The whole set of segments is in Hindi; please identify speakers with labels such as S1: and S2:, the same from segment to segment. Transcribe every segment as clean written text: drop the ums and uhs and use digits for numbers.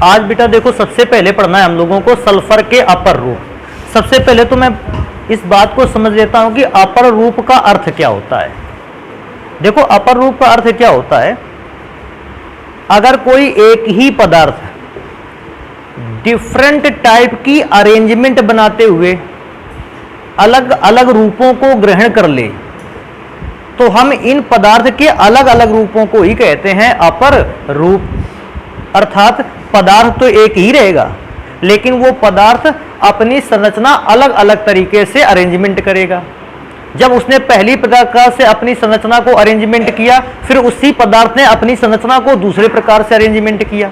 S1: आज बेटा देखो, सबसे पहले पढ़ना है हम लोगों को सल्फर के अपर रूप। सबसे पहले तो मैं इस बात को समझ लेता हूं कि अपर रूप का अर्थ क्या होता है। देखो, अपर रूप का अर्थ क्या होता है, अगर कोई एक ही पदार्थ डिफरेंट टाइप की अरेंजमेंट बनाते हुए अलग अलग रूपों को ग्रहण कर ले, तो हम इन पदार्थ के अलग अलग रूपों को ही कहते हैं अपर रूप। अर्थात पदार्थ तो एक ही रहेगा, लेकिन वो पदार्थ अपनी संरचना अलग अलग तरीके से अरेंजमेंट करेगा। जब उसने पहली प्रकार से अपनी संरचना को अरेंजमेंट किया, फिर उसी पदार्थ ने अपनी संरचना को दूसरे प्रकार से अरेंजमेंट किया।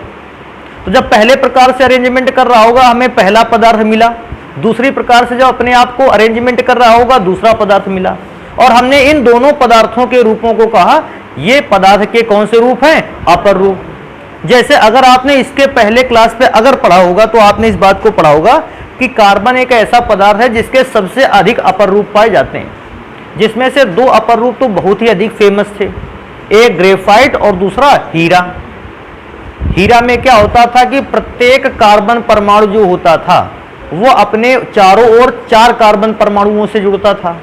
S1: तो जब पहले प्रकार से अरेंजमेंट कर रहा होगा, हमें पहला पदार्थ मिला। दूसरी प्रकार से जब अपने आप को अरेंजमेंट कर रहा होगा, दूसरा पदार्थ मिला। और हमने इन दोनों पदार्थों के रूपों को कहा ये पदार्थ के कौन से रूप हैं, अपर रूप। जैसे अगर आपने इसके पहले क्लास पे अगर पढ़ा होगा तो आपने इस बात को पढ़ा होगा कि कार्बन एक ऐसा पदार्थ है जिसके सबसे अधिक अपर रूप पाए जाते हैं, जिसमें से दो अपर रूप तो बहुत ही अधिक फेमस थे, एक ग्रेफाइट और दूसरा हीरा। हीरा में क्या होता था कि प्रत्येक कार्बन परमाणु जो होता था वो अपने चारों ओर 4 कार्बन परमाणुओं से जुड़ता था,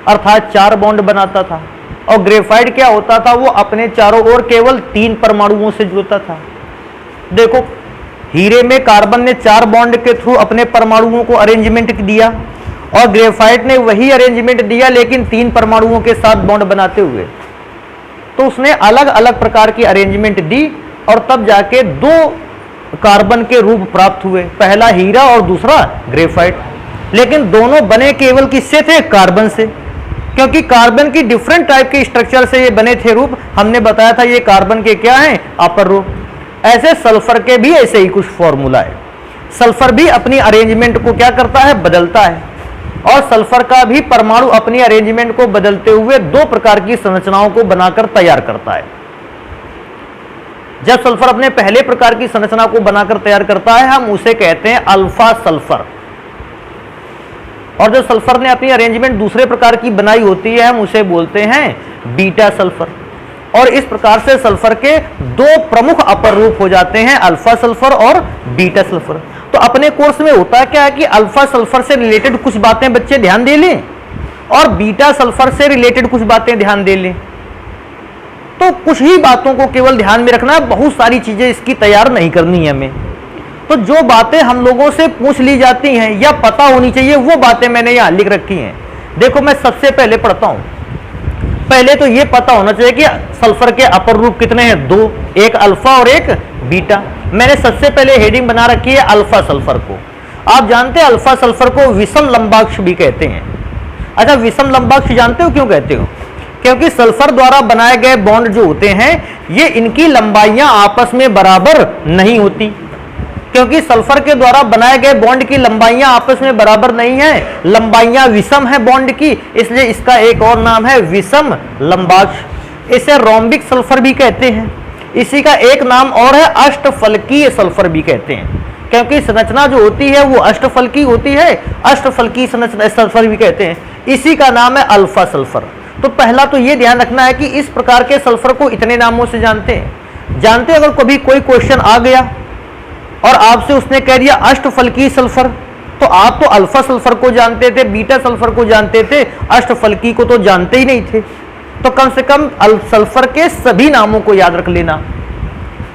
S1: अर्थात 4 बॉन्ड बनाता था। और ग्रेफाइट क्या होता था, वो अपने चारों ओर केवल 3 परमाणुओं से जुड़ता था। देखो, हीरे में कार्बन ने 4 बॉन्ड के थ्रू अपने परमाणुओं को अरेंजमेंट दिया, और ग्रेफाइट ने वही अरेंजमेंट दिया लेकिन 3 परमाणुओं के साथ बॉन्ड बनाते हुए। तो उसने अलग अलग प्रकार की अरेंजमेंट दी और तब जाके 2 कार्बन के रूप प्राप्त हुए, पहला हीरा और दूसरा ग्रेफाइट। लेकिन दोनों बने केवल किससे थे, कार्बन से, क्योंकि कार्बन की डिफरेंट टाइप के स्ट्रक्चर से ये बने थे रूप। हमने बताया था ये कार्बन के क्या हैं, अपर रूप। ऐसे सल्फर के भी ऐसे ही कुछ फॉर्मूला है। सल्फर भी अपनी अरेंजमेंट को क्या करता है, बदलता है, और सल्फर का भी परमाणु अपनी अरेंजमेंट को बदलते हुए 2 प्रकार की संरचनाओं को बनाकर तैयार करता है। जब सल्फर अपने पहले प्रकार की संरचना को बनाकर तैयार करता है, हम उसे कहते हैं अल्फा सल्फर। और जब सल्फर ने अपनी अरेंजमेंट दूसरे प्रकार की बनाई होती है, हम उसे बोलते हैं बीटा सल्फर। और इस प्रकार से सल्फर के 2 प्रमुख अपर रूप हो जाते हैं, अल्फा सल्फर और बीटा सल्फर। तो अपने कोर्स में होता क्या है कि अल्फा सल्फर से रिलेटेड कुछ बातें बच्चे ध्यान दे लें और बीटा सल्फर से रिलेटेड कुछ बातें ध्यान दे लें। तो कुछ ही बातों को केवल ध्यान में रखना है, बहुत सारी चीजें इसकी तैयार नहीं करनी है हमें। तो जो बातें हम लोगों से पूछ ली जाती हैं या पता होनी चाहिए, वो बातें मैंने यहां लिख रखी हैं। देखो, मैं सबसे पहले पढ़ता हूं। पहले तो ये पता होना चाहिए कि सल्फर के अपर रूप कितने हैं, 2, एक अल्फा और एक बीटा। मैंने सबसे पहले हेडिंग बना रखी है अल्फा सल्फर को। आप जानते हैं अल्फा सल्फर को विषम लंबाक्ष भी कहते हैं। अच्छा, विषम लंबाक्ष जानते हो क्यों कहते हो? क्योंकि सल्फर द्वारा बनाए गए बॉन्ड जो होते हैं, ये इनकी लंबाइयां आपस में बराबर नहीं होती। क्योंकि सल्फर के द्वारा बनाए गए बॉन्ड की लंबाइयां आपस में बराबर नहीं है, लंबाइयां विषम है बॉन्ड की, इसलिए इसका एक और नाम है विषम लंबाक्ष। इसे रोम्बिक सल्फर भी कहते हैं। इसी का एक नाम और है अष्टफलकीय सल्फर भी कहते हैं, क्योंकि संरचना जो होती है वो अष्टफलकी होती है, अष्टफलकीय संरचना सल्फर भी कहते हैं। इसी का नाम है अल्फा सल्फर। तो पहला तो ये ध्यान रखना है कि इस प्रकार के सल्फर को इतने नामों से जानते हैं। अगर कभी कोई क्वेश्चन आ गया और आपसे उसने कह दिया अष्टफलकीय सल्फर, तो आप तो अल्फा सल्फर को जानते थे, बीटा सल्फर को जानते थे, अष्टफलकी को तो जानते ही नहीं थे। तो कम से कम सल्फर के सभी नामों को याद रख लेना।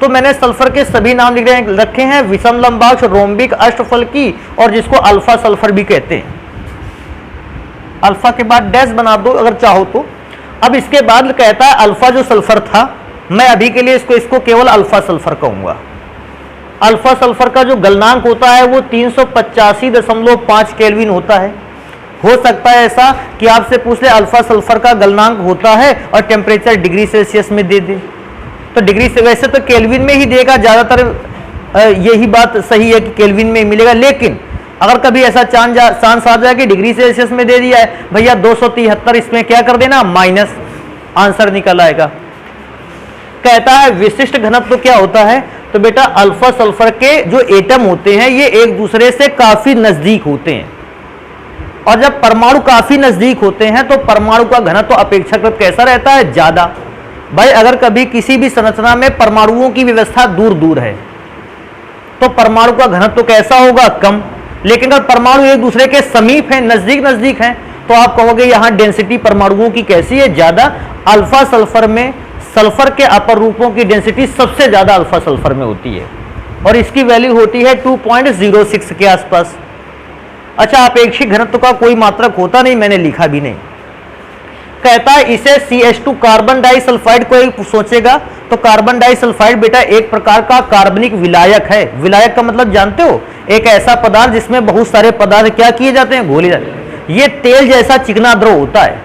S1: तो मैंने सल्फर के सभी नाम रखे हैं, विषम लंबाक्ष, रोम्बिक, अष्टफलकी, और जिसको अल्फा सल्फर भी कहते हैं। अल्फा के बाद डैश बना दो अगर चाहो तो। अब इसके बाद कहता है अल्फा जो सल्फर था, मैं अभी के लिए इसको केवल अल्फा सल्फर कहूंगा। अल्फा सल्फर का जो गलनांक होता है वो 385.5 केल्विन होता है। हो सकता है ऐसा कि आपसे पूछ ले अल्फा सल्फर का गलनांक होता है और टेम्परेचर डिग्री सेल्सियस में दे दे, तो डिग्री से वैसे तो केल्विन में ही देगा, ज़्यादातर यही बात सही है कि केल्विन में मिलेगा। लेकिन अगर कभी ऐसा चांस आ जाए कि डिग्री सेल्सियस में दे दिया है, भैया 273, इसमें क्या कर देना, माइनस, आंसर निकल आएगा। कहता है विशिष्ट घनत्व क्या होता है, तो बेटा अल्फा सल्फर के जो एटम होते हैं ये एक दूसरे से काफी नजदीक होते हैं, और जब परमाणु काफी नजदीक होते हैं तो परमाणु का घनत्व अपेक्षाकृत कैसा रहता है, ज्यादा। भाई अगर कभी किसी भी संरचना में परमाणुओं की व्यवस्था दूर दूर है, तो परमाणु का घनत्व तो कैसा होगा, कम। लेकिन अगर परमाणु एक दूसरे के समीप हैं, नजदीक नजदीक हैं, तो आप कहोगे यहां डेंसिटी परमाणुओं की कैसी है, ज्यादा। अल्फा सल्फर में सल्फर के अपर रूपों की डेंसिटी सबसे ज्यादा अल्फा सल्फर में होती है और इसकी वैल्यू होती है 2.06 के आसपास। अच्छा, अपेक्षित घनत्व का कोई मात्रक होता नहीं, मैंने लिखा भी नहीं। कहता है इसे CH2 कार्बन डाइसल्फाइड, कोई सोचेगा तो कार्बन डाइसल्फाइड बेटा एक प्रकार का कार्बनिक विलायक है। विलायक का मतलब जानते हो, एक ऐसा पदार्थ जिसमें बहुत सारे पदार्थ क्या किए जाते हैं, घोले जाते हैं। ये तेल जैसा चिकना द्रव होता है,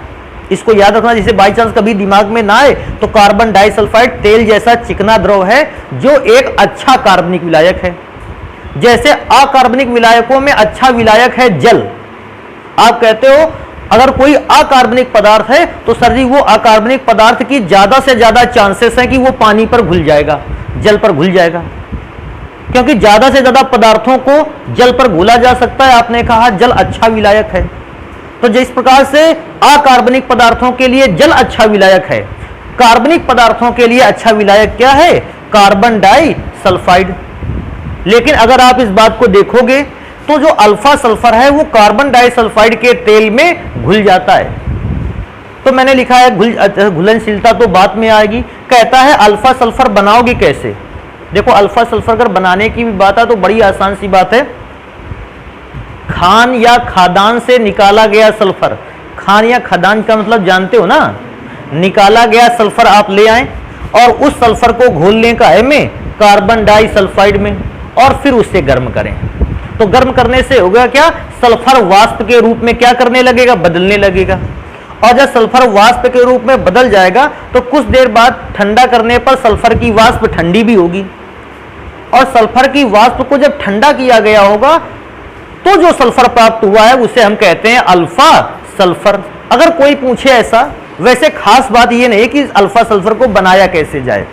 S1: इसको याद रखना, जिसे बाई चांस कभी दिमाग में ना आए तो कार्बन डाइसल्फाइड तेल जैसा चिकना द्रव है जो एक अच्छा कार्बनिक विलायक है। जैसे अकार्बनिक विलायकों में अच्छा विलायक है जल। आप कहते हो अगर कोई अकार्बनिक पदार्थ है तो सर जी वो अकार्बनिक पदार्थ की ज्यादा से ज्यादा चांसेस है कि वो पानी पर घुल जाएगा, जल पर घुल जाएगा, क्योंकि ज्यादा से ज्यादा पदार्थों को जल पर घुला जा सकता है। आपने कहा जल अच्छा विलायक है, तो जिस प्रकार से अकार्बनिक पदार्थों के लिए जल अच्छा विलायक है, कार्बनिक पदार्थों के लिए अच्छा विलायक क्या है, कार्बन डाइसल्फाइड। लेकिन अगर आप इस बात को देखोगे तो जो अल्फा सल्फर है वो कार्बन डाइसल्फाइड के तेल में घुल जाता है। तो मैंने लिखा है घुलनशीलता तो बाद में आएगी। कहता है अल्फा सल्फर बनाओगे कैसे। देखो अल्फा सल्फर अगर बनाने की भी बात है तो बड़ी आसान सी बात है। खान या खादान से निकाला गया सल्फर, खान या खदान का मतलब जानते हो ना, निकाला गया सल्फर आप ले आए और उस सल्फर को घोल लें काहे में, कार्बन डाइसल्फाइड में, और फिर उससे गर्म करें। तो गर्म करने से होगा क्या, सल्फर वाष्प के रूप में क्या करने लगेगा, बदलने लगेगा। और जब सल्फर वाष्प के रूप में बदल जाएगा तो कुछ देर बाद ठंडा करने पर सल्फर की वाष्प ठंडी भी होगी, और सल्फर की वाष्प को जब ठंडा किया गया होगा तो जो सल्फर प्राप्त हुआ है उसे हम कहते हैं अल्फा सल्फर। अगर कोई पूछे ऐसा, वैसे खास बात यह नहीं कि अल्फा सल्फर को बनाया कैसे जाए,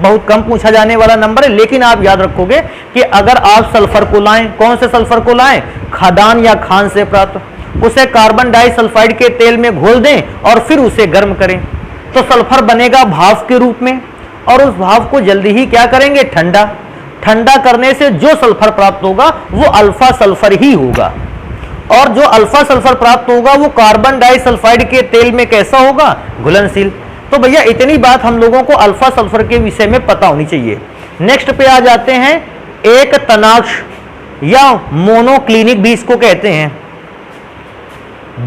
S1: बहुत कम पूछा जाने वाला नंबर है। लेकिन आप याद रखोगे कि अगर आप सल्फर को लाएं, कौन से सल्फर को लाएं, खदान या खान से प्राप्त, उसे कार्बन डाइसल्फाइड के तेल में घोल दें और फिर उसे गर्म करें तो सल्फर बनेगा भाप के रूप में, और उस भाप को जल्दी ही क्या करेंगे, ठंडा। ठंडा करने से जो सल्फर प्राप्त होगा वो अल्फा सल्फर ही होगा, और जो अल्फा सल्फर प्राप्त होगा वो कार्बन डाइसल्फाइड के तेल में कैसा होगा, घुलनशील। तो भैया इतनी बात हम लोगों को अल्फा सल्फर के विषय में पता होनी चाहिए। नेक्स्ट पे आ जाते हैं, एक तनाक्ष या मोनोक्लिनिक भी इसको कहते हैं,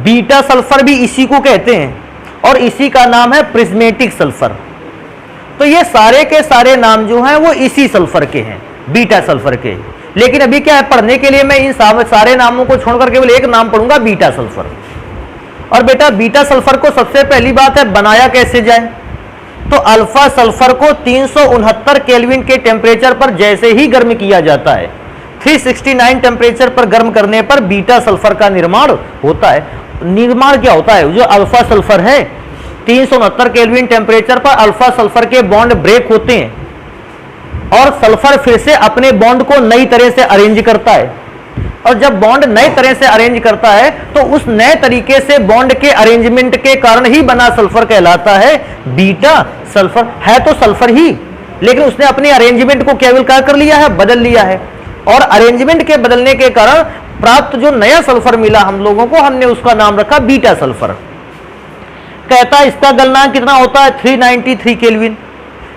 S1: बीटा सल्फर भी इसी को कहते हैं, और इसी का नाम है प्रिज्मेटिक सल्फर। तो ये सारे के सारे नाम जो हैं वो इसी सल्फर के हैं, बीटा सल्फर के। लेकिन अभी क्या है, पढ़ने के लिए मैं इन सारे नामों को छोड़कर केवल एक नाम पढ़ूंगा, बीटा सल्फर। और बेटा बीटा सल्फर को सबसे पहली बात है बनाया कैसे जाए, तो अल्फा सल्फर को 369 केल्विन के टेम्परेचर पर जैसे ही गर्म किया जाता है, 369 टेम्परेचर पर गर्म करने पर बीटा सल्फर का निर्माण होता है। निर्माण क्या होता है, जो अल्फा सल्फर है 369 केल्विन टेम्परेचर पर अल्फा सल्फर के बॉन्ड ब्रेक होते हैं और सल्फर फिर से अपने बॉन्ड को नई तरह से अरेंज करता है, और जब बॉन्ड नए तरह से अरेंज करता है तो उस नए तरीके से बॉन्ड के अरेंजमेंट के कारण ही बना सल्फर कहलाता है बीटा सल्फर। है तो सल्फर ही, लेकिन उसने अपने अरेंजमेंट को केवल क्या कर लिया है, बदल लिया है, और अरेंजमेंट के बदलने के कारण प्राप्त जो नया सल्फर मिला हम लोगों को, हमने उसका नाम रखा बीटा सल्फर। कहता है इसका गलनांक कितना होता है, 393 केल्विन।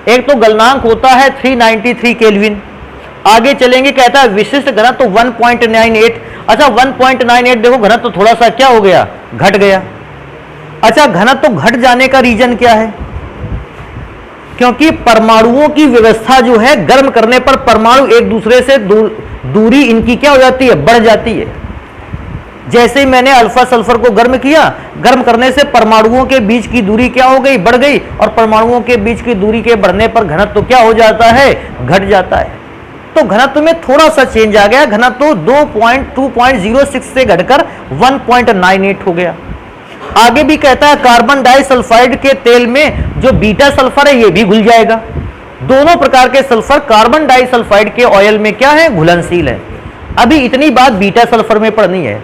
S1: एक तो गलनांक होता है 393 केल्विन। आगे चलेंगे, कहता है विशिष्ट घनत्व 1.98। अच्छा 1.98 देखो घनत्व थोड़ा सा क्या हो गया, घट गया। अच्छा घनत्व घट जाने का रीजन क्या है, क्योंकि परमाणुओं की व्यवस्था जो है, गर्म करने पर परमाणु एक दूसरे से दूरी इनकी क्या हो जाती है, बढ़ जाती है। जैसे ही मैंने अल्फा सल्फर को गर्म किया, गर्म करने से परमाणुओं के बीच की दूरी क्या हो गई, बढ़ गई, और परमाणुओं के बीच की दूरी के बढ़ने पर घनत्व क्या हो जाता है, घट जाता है। तो घनत्व में थोड़ा सा चेंज आ गया, घनत्व 2.06 से घटकर 1.98 हो गया। आगे भी कहता है कार्बन डाइसल्फाइड के तेल में जो बीटा सल्फर है ये भी घुल जाएगा। दोनों प्रकार के सल्फर कार्बन डाइसल्फाइड के ऑयल में क्या है, घुलनशील है। अभी इतनी बात बीटा सल्फर में पढ़नी है।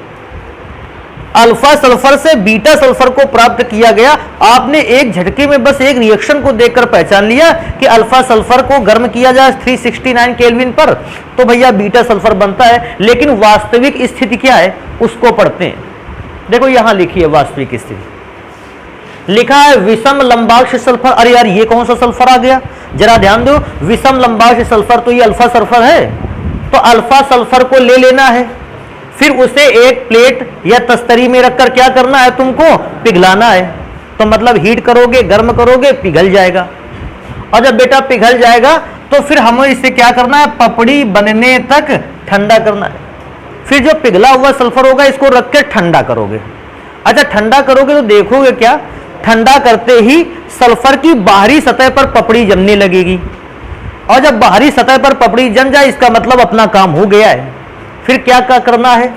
S1: अल्फा सल्फर से बीटा सल्फर को प्राप्त किया गया। आपने एक झटके में बस एक रिएक्शन को देखकर पहचान लिया कि अल्फा सल्फर को गर्म किया जाए 369 केल्विन पर तो भैया बीटा सल्फर बनता है। लेकिन वास्तविक स्थिति क्या है उसको पढ़ते हैं। देखो यहां लिखी है वास्तविक स्थिति, लिखा है विषम लंबाक्ष सल्फर। अरे यार ये कौन सा सल्फर आ गया, जरा ध्यान दो। विषम लंबाक्ष सल्फर तो ये अल्फा सल्फर है, तो अल्फा सल्फर को ले लेना है, फिर उसे एक प्लेट या तस्तरी में रखकर क्या करना है, तुमको पिघलाना है। तो मतलब हीट करोगे, गर्म करोगे, पिघल जाएगा। और जब बेटा पिघल जाएगा तो फिर हमें इसे क्या करना है, पपड़ी बनने तक ठंडा करना है। फिर जो पिघला हुआ सल्फर होगा इसको रख के ठंडा करोगे। अच्छा ठंडा करोगे तो देखोगे क्या, ठंडा करते ही सल्फर की बाहरी सतह पर पपड़ी जमने लगेगी। और जब बाहरी सतह पर पपड़ी जम जाए इसका मतलब अपना काम हो गया है। फिर क्या करना है,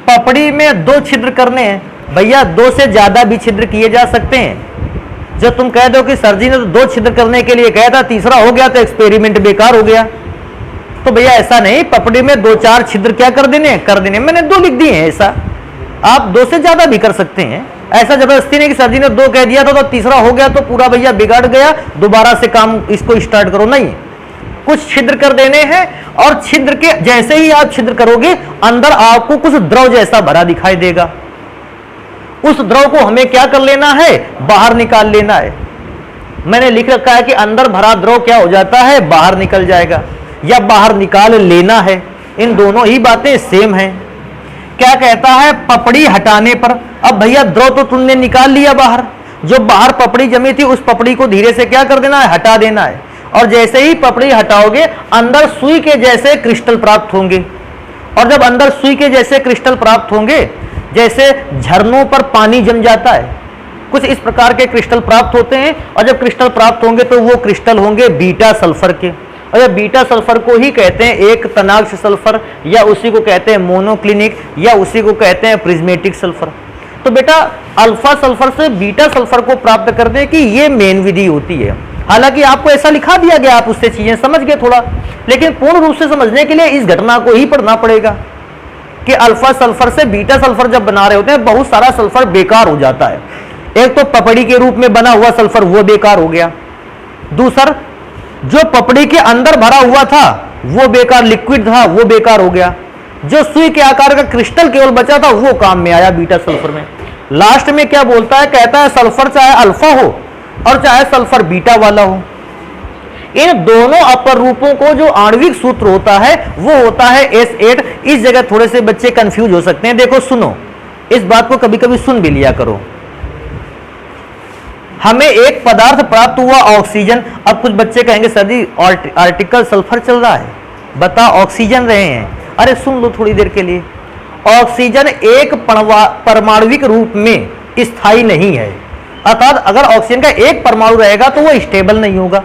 S1: पपड़ी में 2 छिद्र करने हैं। भैया 2 से ज्यादा भी छिद्र किए जा सकते हैं। जो तुम कह दो कि सर जी ने तो 2 छिद्र करने के लिए कहा था, तीसरा हो गया तो एक्सपेरिमेंट बेकार हो गया। तो भैया ऐसा नहीं, पपड़ी में 2-4 छिद्र क्या कर देने, मैंने 2 लिख दिए हैं। ऐसा आप 2 से ज्यादा भी कर सकते हैं। ऐसा जबरदस्ती नहीं कि सर जी ने 2 कह दिया तो तीसरा हो गया तो पूरा भैया बिगाड़ गया, दोबारा से काम इसको स्टार्ट करो, नहीं। कुछ छिद्र कर देने हैं और छिद्र के जैसे ही आप छिद्र करोगे अंदर आपको कुछ द्रव जैसा भरा दिखाई देगा। उस द्रव को हमें क्या कर लेना है, बाहर निकाल लेना है। मैंने लिख रखा है कि अंदर भरा द्रव क्या हो जाता है, बाहर निकल जाएगा या बाहर निकाल लेना है। इन दोनों ही बातें सेम हैं। क्या कहता है, पपड़ी हटाने पर। अब भैया द्रव तो तुमने निकाल लिया बाहर, जो बाहर पपड़ी जमी थी उस पपड़ी को धीरे से क्या कर देना है, हटा देना है। और जैसे ही पपड़ी हटाओगे अंदर सुई के जैसे क्रिस्टल प्राप्त होंगे। और जब अंदर सुई के जैसे क्रिस्टल प्राप्त होंगे, जैसे झरनों पर पानी जम जाता है, कुछ इस प्रकार के क्रिस्टल प्राप्त होते हैं। और जब क्रिस्टल प्राप्त होंगे तो वो क्रिस्टल होंगे बीटा सल्फर के। और जब बीटा सल्फर को ही कहते हैं एक तनाक्ष सल्फर, या उसी को कहते हैं मोनोक्लिनिक, या उसी को कहते हैं प्रिज्मेटिक सल्फर। तो बेटा अल्फा सल्फर से बीटा सल्फर को प्राप्त करने की ये मेन विधि होती है। हालांकि आपको ऐसा लिखा दिया गया, आप उससे चीजें समझ गए थोड़ा, लेकिन पूर्ण रूप से समझने के लिए इस घटना को ही पढ़ना पड़ेगा कि अल्फा सल्फर से बीटा सल्फर जब बना रहे होते हैं बहुत सारा सल्फर बेकार हो जाता है। एक तो पपड़ी के रूप में बना हुआ सल्फर वो बेकार हो गया, दूसरा जो पपड़ी के अंदर भरा हुआ था वो बेकार, लिक्विड था वो बेकार हो गया, जो सुई के आकार का क्रिस्टल केवल बचा था वो काम में आया बीटा सल्फर में। लास्ट में क्या बोलता है, कहता है सल्फर चाहे अल्फा हो और चाहे सल्फर बीटा वाला हो, इन दोनों अपर रूपों को जो आणविक सूत्र होता है वो होता है S8। इस जगह थोड़े से बच्चे कंफ्यूज हो सकते हैं। देखो सुनो, इस बात को कभी कभी सुन भी लिया करो। हमें एक पदार्थ प्राप्त हुआ ऑक्सीजन। अब कुछ बच्चे कहेंगे सर जी आर्टिकल सल्फर चल रहा है, बता ऑक्सीजन रहे हैं। अरे सुन लो थोड़ी देर के लिए, ऑक्सीजन एक परमाणुविक रूप में स्थायी नहीं है। अर्थात अगर ऑक्सीजन का एक परमाणु रहेगा तो वो स्टेबल नहीं होगा।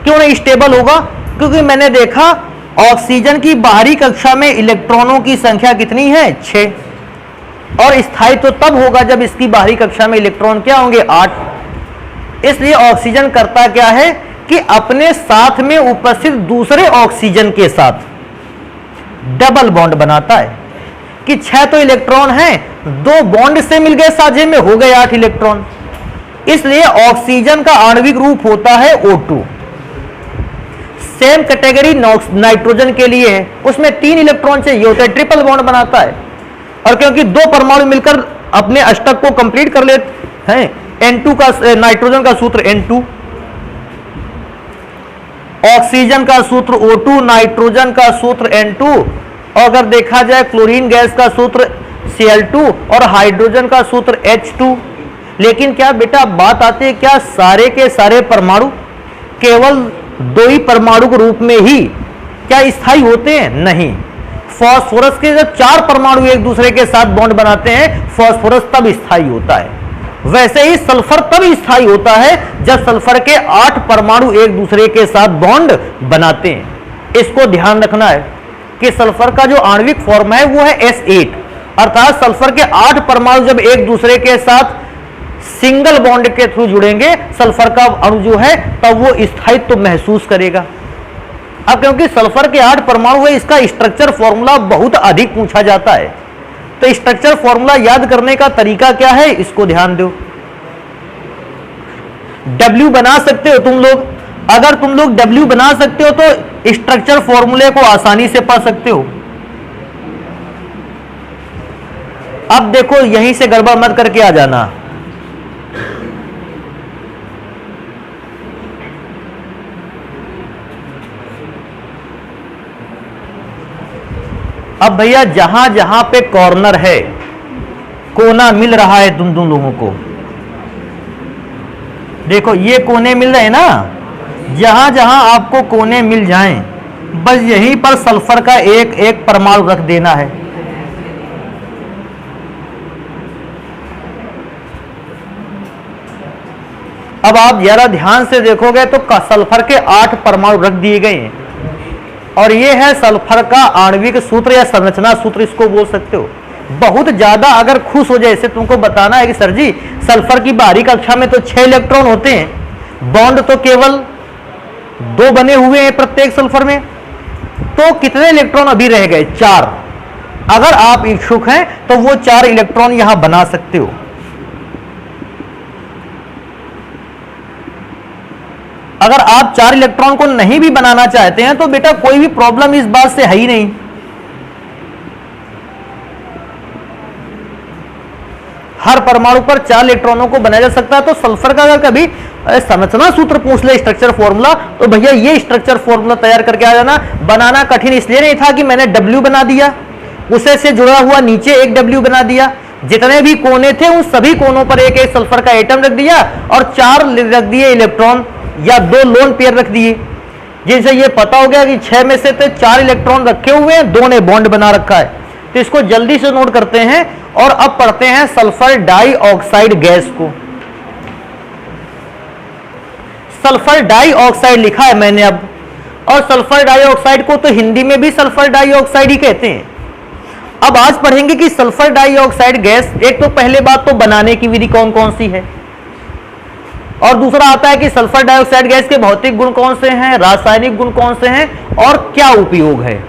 S1: क्यों नहीं स्टेबल होगा, क्योंकि मैंने देखा ऑक्सीजन की बाहरी कक्षा में इलेक्ट्रॉनों की संख्या कितनी है, 6। और स्थायी तो तब होगा जब इसकी बाहरी कक्षा में इलेक्ट्रॉन क्या होंगे, 8। इसलिए ऑक्सीजन करता क्या है कि अपने साथ में उपस्थित दूसरे ऑक्सीजन के साथ डबल बॉन्ड बनाता है कि 6 तो इलेक्ट्रॉन हैं, 2 बॉन्ड से मिल गए साझे में, हो गए 8 इलेक्ट्रॉन। इसलिए ऑक्सीजन का आणविक रूप होता है O2। सेम कैटेगरी नाइट्रोजन के लिए है, उसमें 3 इलेक्ट्रॉन चाहिए होता है, ट्रिपल बॉन्ड बनाता है। और क्योंकि 2 परमाणु मिलकर अपने अष्टक को कंप्लीट कर लेते हैं, N2 का नाइट्रोजन का सूत्र N2, ऑक्सीजन का सूत्र O2, नाइट्रोजन का सूत्र N2, और अगर देखा जाए क्लोरीन गैस का सूत्र Cl2 और हाइड्रोजन का सूत्र H2। लेकिन क्या बेटा बात आती है, क्या सारे के सारे परमाणु केवल 2 ही परमाणु के रूप में ही क्या स्थायी होते हैं? नहीं। फास्फोरस के जब 4 परमाणु एक दूसरे के साथ बॉन्ड बनाते हैं, फास्फोरस तब स्थायी होता है। वैसे ही सल्फर तब स्थायी होता है जब सल्फर के 8 परमाणु एक दूसरे के साथ बॉन्ड बनाते हैं। इसको ध्यान रखना है कि सल्फर का जो आणविक फॉर्म है वो है S8, अर्थात सल्फर के 8 परमाणु जब एक दूसरे के साथ सिंगल बॉन्ड के थ्रू जुड़ेंगे, सल्फर का अणु जो है तब वो स्थायित्व महसूस करेगा। अब क्योंकि सल्फर के 8 परमाणु है, इसका स्ट्रक्चर फॉर्मूला बहुत अधिक पूछा जाता है, तो स्ट्रक्चर फॉर्मूला याद करने का तरीका क्या है, इसको ध्यान दो। W बना सकते हो तुम लोग, अगर तुम लोग W बना सकते हो तो स्ट्रक्चर फॉर्मूले को आसानी से पा सकते हो। अब देखो यहीं से गड़बड़ मत करके आ जाना। अब भैया जहां जहां पे कॉर्नर है, कोना मिल रहा है तुम दोनों लोगों को, देखो ये कोने मिल रहे हैं ना, जहां जहां आपको कोने मिल जाएं, बस यहीं पर सल्फर का एक एक परमाणु रख देना है। अब आप जरा ध्यान से देखोगे तो सल्फर के 8 परमाणु रख दिए गए हैं, और ये है सल्फर का आणविक सूत्र या संरचना सूत्र, इसको बोल सकते हो। बहुत ज्यादा अगर खुश हो जाए, इसे तुमको बताना है कि सर जी सल्फर की बाहरी कक्षा में तो 6 इलेक्ट्रॉन होते हैं, बॉन्ड तो केवल 2 बने हुए हैं प्रत्येक सल्फर में, तो कितने इलेक्ट्रॉन अभी रह गए? 4। अगर आप इच्छुक हैं तो वो 4 इलेक्ट्रॉन यहां बना सकते हो। अगर आप 4 इलेक्ट्रॉन को नहीं भी बनाना चाहते हैं तो बेटा कोई भी प्रॉब्लम इस बात से है ही नहीं। हर परमाणु पर 4 इलेक्ट्रॉनों को बनाया जा सकता है। तो सल्फर का अगर कभी संरचना सूत्र पूछ ले, स्ट्रक्चर फॉर्मूला, तो भैया ये स्ट्रक्चर फॉर्मूला तैयार करके आ जाना। बनाना कठिन इसलिए नहीं था कि मैंने W बना दिया, उसे से जुड़ा हुआ नीचे एक W बना दिया, जितने भी कोने थे उन सभी कोनों पर एक एक सल्फर का एटम रख दिया और 4 रख दिए इलेक्ट्रॉन या 2 लोन पेयर रख दिए, जिनसे ये पता हो गया कि 6 में से तो 4 इलेक्ट्रॉन रखे हुए हैं, 2 ने बॉन्ड बना रखा है। तो इसको जल्दी से नोट करते हैं और अब पढ़ते हैं सल्फर डाइऑक्साइड गैस को। सल्फर डाइऑक्साइड लिखा है मैंने अब, और सल्फर डाइऑक्साइड को तो हिंदी में भी सल्फर डाइऑक्साइड ही कहते हैं। अब आज पढ़ेंगे कि सल्फर डाइऑक्साइड गैस, एक तो पहले बात तो बनाने की विधि कौन कौन सी है, और दूसरा आता है कि सल्फर डाइऑक्साइड गैस के भौतिक गुण कौन से हैं, रासायनिक गुण कौन से हैं और क्या उपयोग है।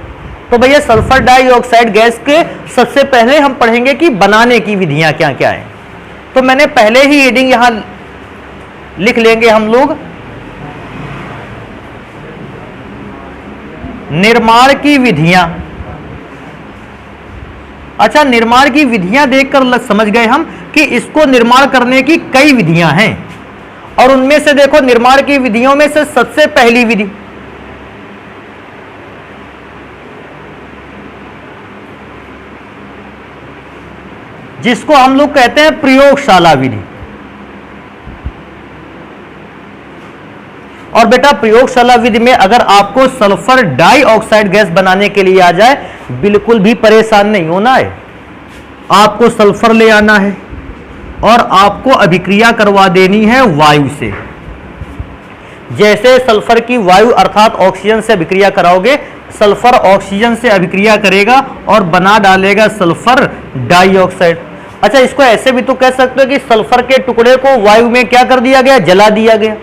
S1: तो भैया सल्फर डाइऑक्साइड गैस के सबसे पहले हम पढ़ेंगे कि बनाने की विधियां क्या क्या हैं। तो मैंने पहले ही हेडिंग यहां लिख लेंगे हम लोग, निर्माण की विधियां। अच्छा, निर्माण की विधियां देखकर समझ गए हम कि इसको निर्माण करने की कई विधियां हैं, और उनमें से देखो निर्माण की विधियों में से सबसे पहली विधि जिसको हम लोग कहते हैं प्रयोगशाला विधि। और बेटा प्रयोगशाला विधि में अगर आपको सल्फर डाइऑक्साइड गैस बनाने के लिए आ जाए, बिल्कुल भी परेशान नहीं होना है। आपको सल्फर ले आना है और आपको अभिक्रिया करवा देनी है वायु से। जैसे सल्फर की वायु अर्थात ऑक्सीजन से अभिक्रिया कराओगे, सल्फर ऑक्सीजन से अभिक्रिया करेगा और बना डालेगा सल्फर डाइऑक्साइड। अच्छा, इसको ऐसे भी तो कह सकते हो कि सल्फर के टुकड़े को वायु में क्या कर दिया गया, जला दिया गया,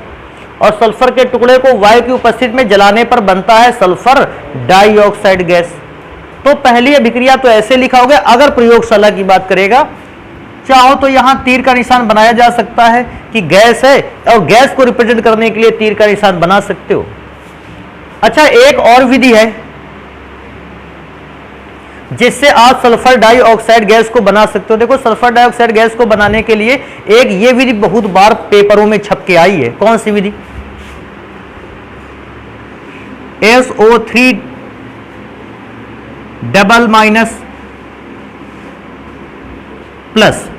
S1: और सल्फर के टुकड़े को वायु की उपस्थिति में जलाने पर बनता है सल्फर डाइऑक्साइड गैस। तो पहली अभिक्रिया तो ऐसे लिखाओगे। अगर प्रयोगशाला की बात करेगा, चाहो तो यहां तीर का निशान बनाया जा सकता है कि गैस है, और गैस को रिप्रेजेंट करने के लिए तीर का निशान बना सकते हो। अच्छा, एक और विधि है जिससे आप सल्फर डाइऑक्साइड गैस को बना सकते हो। देखो, सल्फर डाइऑक्साइड गैस को बनाने के लिए एक ये विधि बहुत बार पेपरों में छप के आई है। कौन सी विधि? SO3 double minus plus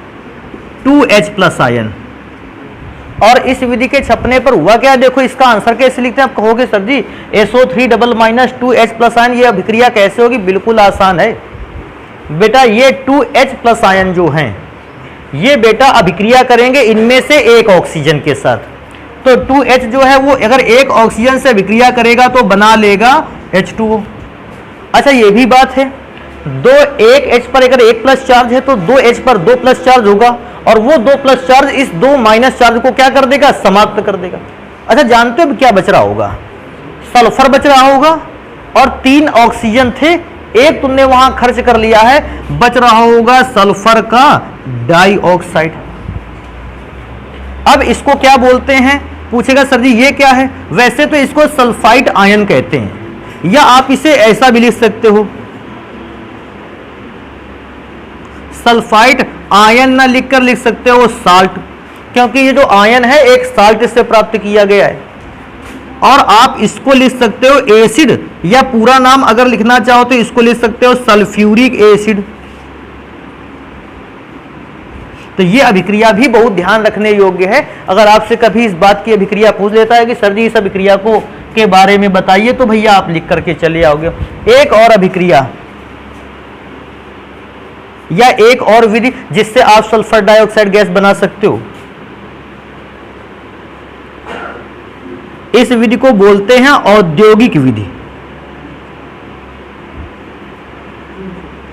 S1: 2H plus ion. और इस विधि के छपने पर हुआ क्या, देखो इसका आंसर कैसे लिखते हैं। आप कहोगे सर जी SO3 double minus 2H plus ion, ये अभिक्रिया कैसे होगी? बिल्कुल आसान है बेटा। ये 2H प्लस आयन जो हैं, ये बेटा अभिक्रिया करेंगे इनमें से एक ऑक्सीजन के साथ। तो 2H जो है वो अगर एक ऑक्सीजन से अभिक्रिया करेगा तो बना लेगा H2O। अच्छा, ये भी बात है, एक H पर अगर 1 प्लस चार्ज है तो 2H पर 2 प्लस चार्ज होगा, और वो 2 प्लस चार्ज इस 2 माइनस चार्ज को क्या कर देगा, समाप्त कर देगा। अच्छा, जानते हो क्या बच रहा होगा? सल्फर बच रहा होगा, और 3 ऑक्सीजन थे, एक तुमने वहां खर्च कर लिया है, बच रहा होगा सल्फर का डाइऑक्साइड। अब इसको क्या बोलते हैं, पूछेगा सर जी ये क्या है। वैसे तो इसको सल्फाइड आयन कहते हैं, या आप इसे ऐसा भी लिख सकते हो, सल्फाइड आयन ना लिखकर लिख सकते हो साल्ट, क्योंकि ये जो आयन है एक साल्ट से प्राप्त किया गया है। और आप इसको लिख सकते हो एसिड, या पूरा नाम अगर लिखना चाहो तो इसको लिख सकते हो सल्फ्यूरिक एसिड। तो ये अभिक्रिया भी बहुत ध्यान रखने योग्य है। अगर आपसे कभी इस बात की अभिक्रिया पूछ लेता है कि सर जी इस अभिक्रिया को के बारे में बताइए, तो भैया आप लिख करके चले आओगे। एक और अभिक्रिया या एक और विधि जिससे आप सल्फर डाइऑक्साइड गैस बना सकते हो, इस विधि को बोलते हैं औद्योगिक विधि।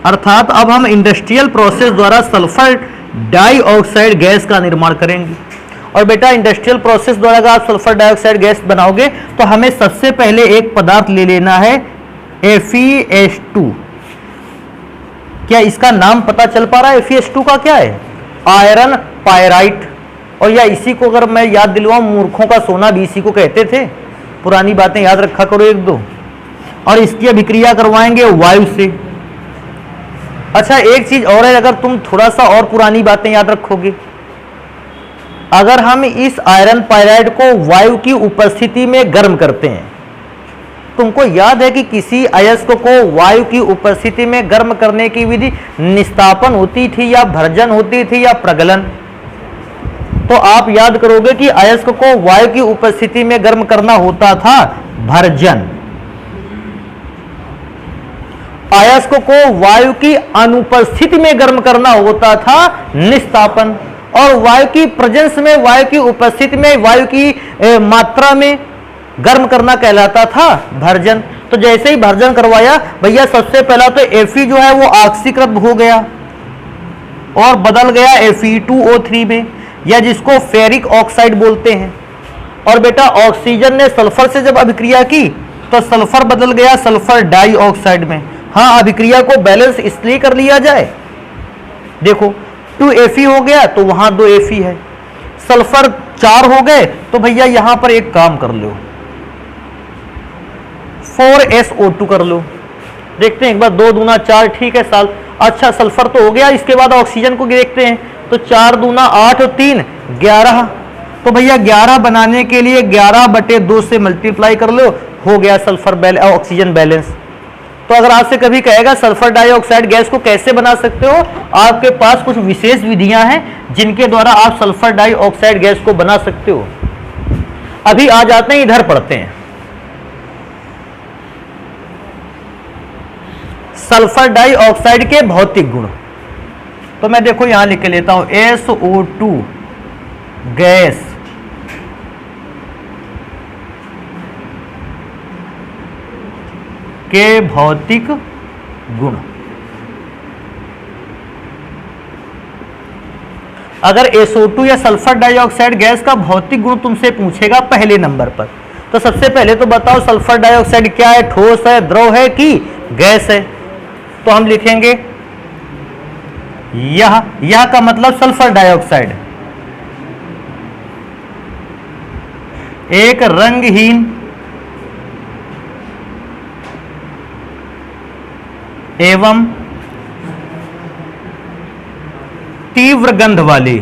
S1: अर्थात अब हम इंडस्ट्रियल प्रोसेस द्वारा सल्फर डाइऑक्साइड गैस का निर्माण करेंगे। और बेटा इंडस्ट्रियल प्रोसेस द्वारा अगर आप सल्फर डाइऑक्साइड गैस बनाओगे तो हमें सबसे पहले एक पदार्थ ले लेना है FeS2। क्या इसका नाम पता चल पा रहा है? FeS2 का क्या है? Iron pyrite. और या इसी को अगर मैं याद दिलवाऊं, मूर्खों का सोना भी इसी को कहते थे। पुरानी बातें याद रखा करो एक दो। और इसकी अभिक्रिया करवाएंगे वायु से। अच्छा एक चीज और है, अगर तुम थोड़ा सा और पुरानी बातें याद रखोगे, अगर हम इस आयरन पायराइड को वायु की उपस्थिति में गर्म करते हैं, तुमको याद है कि किसी अयस्क को वायु की उपस्थिति में गर्म करने की विधि निस्तापन होती थी या भर्जन होती थी या प्रगलन? तो आप याद करोगे कि अयस्क को वायु की उपस्थिति में गर्म करना होता था भर्जन, अयस्क को वायु की अनुपस्थिति में गर्म करना होता था निस्तापन, और वायु की प्रेजेंस में, वायु की उपस्थिति में, वायु की मात्रा में गर्म करना कहलाता था भर्जन। तो जैसे ही भर्जन करवाया भैया, सबसे पहला तो Fe जो है वो ऑक्सीकृत हो गया और बदल गया Fe2O3 में, या जिसको फेरिक ऑक्साइड बोलते हैं। और बेटा ऑक्सीजन ने सल्फर से जब अभिक्रिया की तो सल्फर बदल गया सल्फर डाइऑक्साइड में। हाँ, अभिक्रिया को बैलेंस इसलिए कर लिया जाए, देखो 2Fe हो गया तो वहां 2Fe है, सल्फर 4 हो गए तो भैया यहां पर एक काम कर लो, 4SO2 कर लो। देखते हैं एक बार, 2 दूना 4, ठीक है साल। अच्छा सल्फर तो हो गया, इसके बाद ऑक्सीजन को देखते हैं, तो 4 दूना 8 और 3 11। तो भैया 11 बनाने के लिए 11/2 से मल्टीप्लाई कर लो, हो गया सल्फर ऑक्सीजन बैलेंस। तो अगर आपसे कभी कहेगा सल्फर डाइऑक्साइड गैस को कैसे बना सकते हो, आपके पास कुछ विशेष विधियां हैं जिनके द्वारा आप सल्फर डाइऑक्साइड गैस को बना सकते हो। अभी आ जाते हैं, इधर पढ़ते हैं सल्फर डाइऑक्साइड के भौतिक गुण। तो मैं देखो यहां लिख के लेता हूं, SO2 गैस के भौतिक गुण। अगर SO2 या सल्फर डाइऑक्साइड गैस का भौतिक गुण तुमसे पूछेगा पहले नंबर पर, तो सबसे पहले तो बताओ सल्फर डाइऑक्साइड क्या है, ठोस है, द्रव है कि गैस है? तो हम लिखेंगे यह का मतलब सल्फर डाइऑक्साइड एक रंगहीन एवं तीव्र गंध वाली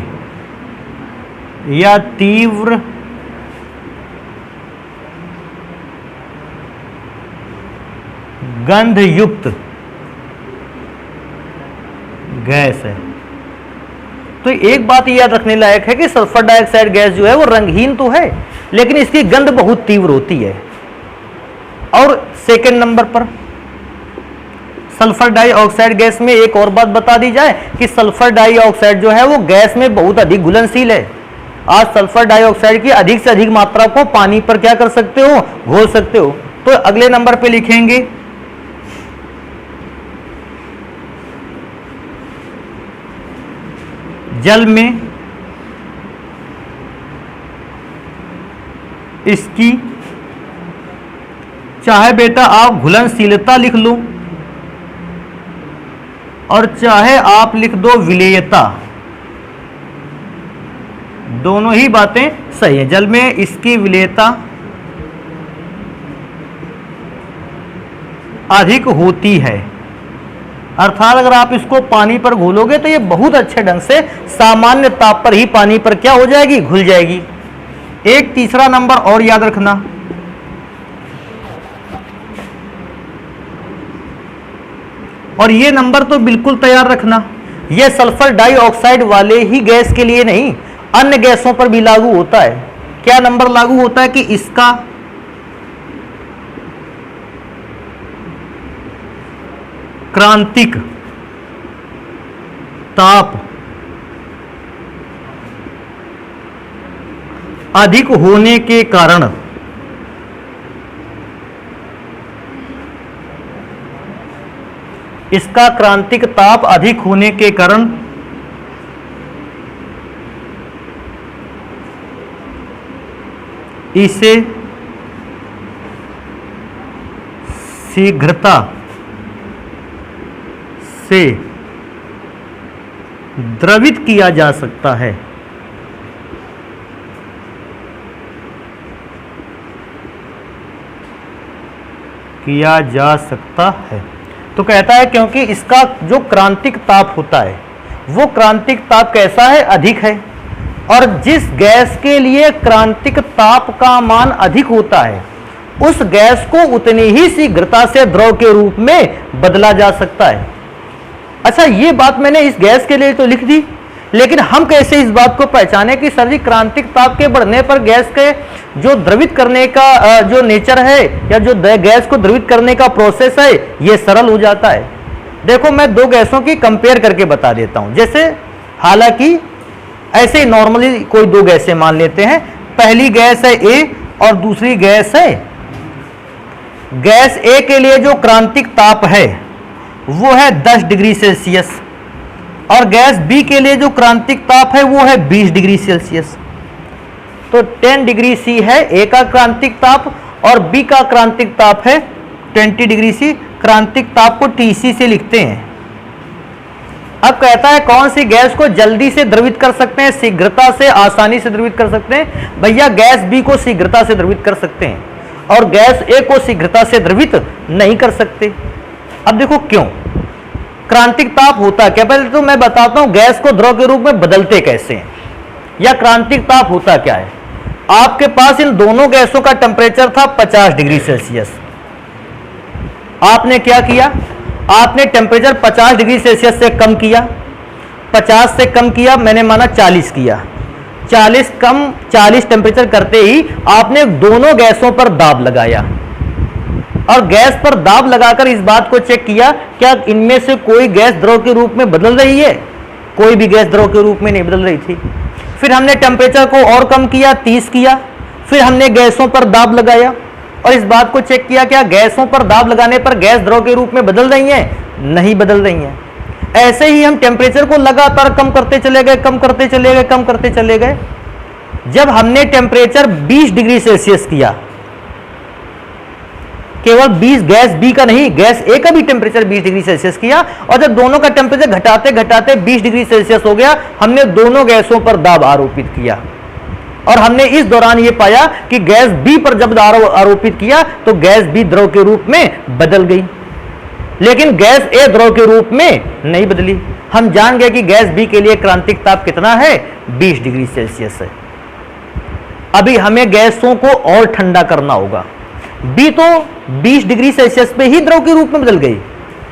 S1: या तीव्र गंध युक्त गैस है। तो एक बात याद रखने लायक है कि सल्फर डाइऑक्साइड गैस जो है वो रंगहीन तो है, लेकिन इसकी गंध बहुत तीव्र होती है। और सेकंड नंबर पर सल्फर डाइऑक्साइड गैस में एक और बात बता दी जाए कि सल्फर डाइऑक्साइड जो है वो गैस में बहुत अधिक घुलनशील है। आज सल्फर डाइऑक्साइड की अधिक से अधिक मात्रा को पानी पर क्या कर सकते हो, घोल सकते हो। तो अगले नंबर पे लिखेंगे जल में इसकी, चाहे बेटा आप घुलनशीलता लिख लो और चाहे आप लिख दो विलेयता, दोनों ही बातें सही है। जल में इसकी विलेयता अधिक होती है, अर्थात अगर आप इसको पानी पर घोलोगे तो ये बहुत अच्छे ढंग से सामान्य ताप पर ही पानी पर क्या हो जाएगी, घुल जाएगी। एक तीसरा नंबर और याद रखना, और ये नंबर तो बिल्कुल तैयार रखना, ये सल्फर डाइऑक्साइड वाले ही गैस के लिए नहीं, अन्य गैसों पर भी लागू होता है। क्या नंबर लागू होता है कि इसका क्रांतिक ताप अधिक होने के कारण इसका क्रांतिक ताप अधिक होने के कारण इसे शीघ्रता से द्रवित किया जा सकता है। किया जा सकता है तो कहता है क्योंकि इसका जो क्रांतिक ताप होता है वो क्रांतिक ताप कैसा है, अधिक है, और जिस गैस के लिए क्रांतिक ताप का मान अधिक होता है उस गैस को उतनी ही शीघ्रता से द्रव के रूप में बदला जा सकता है। अच्छा, ये बात मैंने इस गैस के लिए तो लिख दी, लेकिन हम कैसे इस बात को पहचाने कि सर जी क्रांतिक ताप के बढ़ने पर गैस के जो द्रवित करने का जो नेचर है या जो गैस को द्रवित करने का प्रोसेस है ये सरल हो जाता है। देखो मैं दो गैसों की कंपेयर करके बता देता हूं। जैसे हालांकि ऐसे नॉर्मली कोई दो गैसें मान लेते हैं, पहली गैस है ए और दूसरी गैस है। गैस ए के लिए जो क्रांतिक ताप है वो है 10 डिग्री सेल्सियस और गैस बी के लिए जो क्रांतिक ताप है वो है 20 डिग्री सेल्सियस। तो 10 डिग्री सी है ए का क्रांतिक ताप और बी का क्रांतिक ताप है 20 डिग्री सी। क्रांतिक ताप को टीसी से लिखते हैं। अब कहता है कौन सी गैस को जल्दी से द्रवित कर सकते हैं, शीघ्रता से, आसानी से द्रवित कर सकते हैं। भैया गैस बी को शीघ्रता से द्रवित कर सकते हैं और गैस ए को शीघ्रता से द्रवित नहीं कर सकते। अब देखो क्यों, क्रांतिक ताप होता क्या, पहले तो मैं बताता हूं गैस को द्रव के रूप में बदलते कैसे हैं या क्रांतिक ताप होता क्या है। आपके पास इन दोनों गैसों का टेम्परेचर था 50 डिग्री सेल्सियस। आपने क्या किया, आपने टेम्परेचर 50 डिग्री सेल्सियस से कम किया, 50 से कम किया, मैंने माना 40 किया, 40 कम 40 टेम्परेचर करते ही आपने दोनों गैसों पर दाब लगाया और गैस पर दाब लगाकर इस बात को चेक किया क्या इनमें से कोई गैस द्रव के रूप में बदल रही है। कोई भी गैस द्रव के रूप में नहीं बदल रही थी। फिर हमने टेम्परेचर को और कम किया, 30 किया, फिर हमने गैसों पर दाब लगाया और इस बात को चेक किया क्या गैसों पर दाब लगाने पर गैस द्रव के रूप में बदल रही हैं, नहीं बदल रही हैं। ऐसे ही हम टेम्परेचर को लगातार कम करते चले गए, कम करते चले गए, कम करते चले गए। जब हमने टेम्परेचर 20 डिग्री सेल्सियस किया, केवल 20 गैस बी का नहीं, गैस ए का भी टेम्परेचर 20 डिग्री सेल्सियस किया और जब दोनों का टेम्परेचर घटाते घटाते 20 डिग्री सेल्सियस हो गया, हमने दोनों गैसों पर दाब आरोपित किया और हमने इस दौरान यह पाया कि गैस बी पर जब आरोपित किया तो गैस बी द्रव के रूप में बदल गई, लेकिन गैस ए द्रव के रूप में नहीं बदली। हम जान गए कि गैस बी के लिए क्रांतिक ताप कितना है, 20 डिग्री सेल्सियस है। अभी हमें गैसों को और ठंडा करना होगा। बी तो 20 डिग्री सेल्सियस पे ही द्रव के रूप में बदल गई,